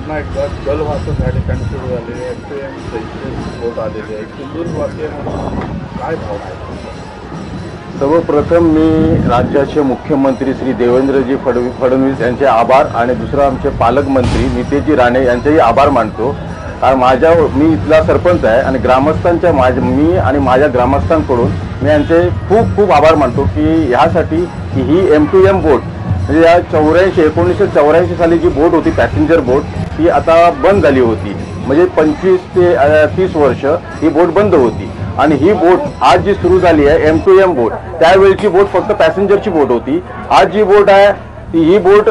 पुन्हा एकदा जलवाहतूक या ठिकाणी सुरू झालेली आहे. FTM बोट आलेली आहे. सिंधुदुर्गवासीय म्हणून काय भावना आहे? सर्वप्रथम मी राज्याचे मुख्यमंत्री श्री देवेंद्रजी फडणवीस यांचे आभार आणि दुसरा आमचे पालकमंत्री नितेशजी राणे यांचेही आभार मानतो. कारण मी इथला सरपंच आहे आणि ग्रामस्थांच्या मी आणि माझ्या ग्रामस्थांकडून मी यांचे खूप खूप आभार मानतो की ह्यासाठी की ही M2M बोट म्हणजे या 1984 साली जी बोट होती पॅसेंजर बोट ती आता बंद झाली होती. म्हणजे 25 ते 30 वर्ष ही बोट बंद होती आणि ही बोट आज जी सुरू झाली आहे M2M बोट, त्यावेळची बोट फक्त पॅसेंजरची बोट होती. आज जी बोट आहे ही बोट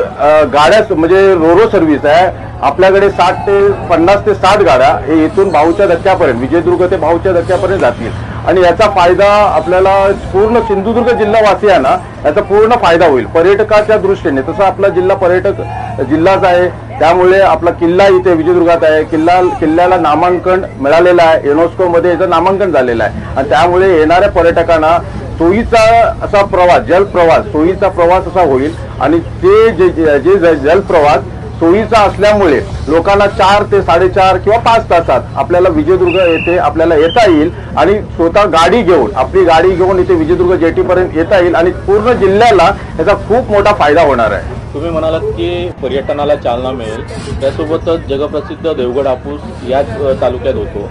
गाड्या म्हणजे रोरो सर्व्हिस आहे. आपल्याकडे 50 ते 60 गाड्या हे इथून भाऊच्या धक्क्यापर्यंत विजयदुर्ग ते भाऊच्या धक्क्यापर्यंत जातील आणि याचा फायदा आपल्याला पूर्ण सिंधुदुर्ग जिल्हावासियांना याचा पूर्ण फायदा होईल. पर्यटकाच्या दृष्टीने तसं आपला जिल्हा पर्यटक जिल्हाच आहे, त्यामुळे आपला किल्ला इथे विजयदुर्गात आहे. किल्ल्याला नामांकन मिळालेलं आहे, युनेस्कोमध्ये याचं नामांकन झालेलं आहे आणि त्यामुळे येणाऱ्या पर्यटकांना सोयीचा असा प्रवास सोयीचा प्रवास असा होईल आणि ते जे जलप्रवास सोयीचा असल्यामुळे लोकांना 4 ते 4.5 किंवा 5 तासात आपल्याला विजयदुर्ग येथे आपल्याला येता येईल आणि स्वतः आपली गाडी घेऊन इथे विजयदुर्ग जेटीपर्यंत येता येईल आणि पूर्ण जिल्ह्याला याचा खूप मोठा फायदा होणार आहे. तुम्ही म्हणालात की पर्यटनाला चालना मिळेल, त्यासोबतच जगप्रसिद्ध देवगड हापूस याच तालुक्यात होतो,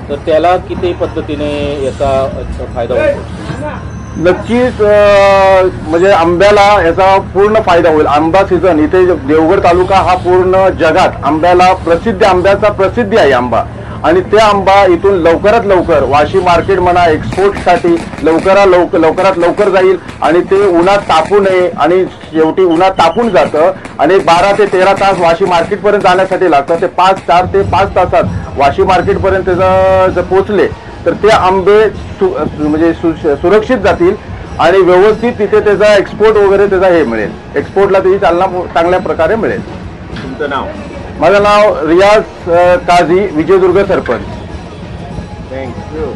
तर त्याला किती पद्धतीने याचा फायदा होतो? नक्कीच म्हणजे आंब्याला याचा पूर्ण फायदा होईल. आंबा सीझन इथे देवगड तालुका हा पूर्ण जगात आंब्याचा प्रसिद्धी आहे आंबा आणि ते आंबा इथून लवकरात लवकर वाशी मार्केट म्हणा एक्सपोर्टसाठी लवकरात लवकर जाईल आणि ते उन्हात तापू नये आणि शेवटी उन्हात तापून जातं आणि 12 ते 13 तास वाशी मार्केटपर्यंत जाण्यासाठी लागतं. ते 4 ते 5 तासात वाशी मार्केटपर्यंत जर पोचले तर ते आंबे म्हणजे सुरक्षित जातील आणि व्यवस्थित तिथे त्याचा एक्सपोर्ट वगैरे त्याचा हे मिळेल. एक्सपोर्टला त्याची चालना चांगल्या प्रकारे मिळेल. तुमचं नाव? माझं नाव रियाज काझी, विजयदुर्ग सरपंच. थँक्यू.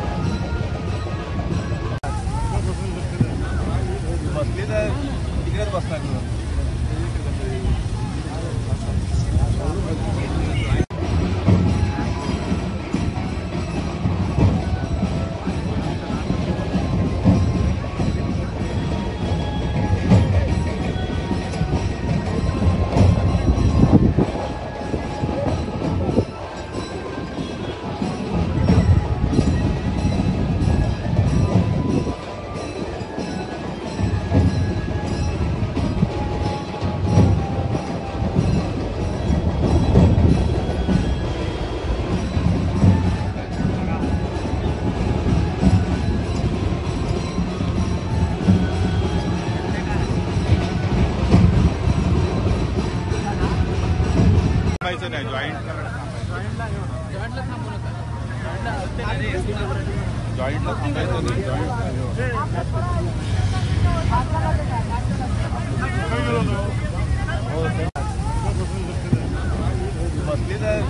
जॉईंटला थांबायचं नाही. बसली तर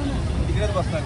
तिकडेच बसणार.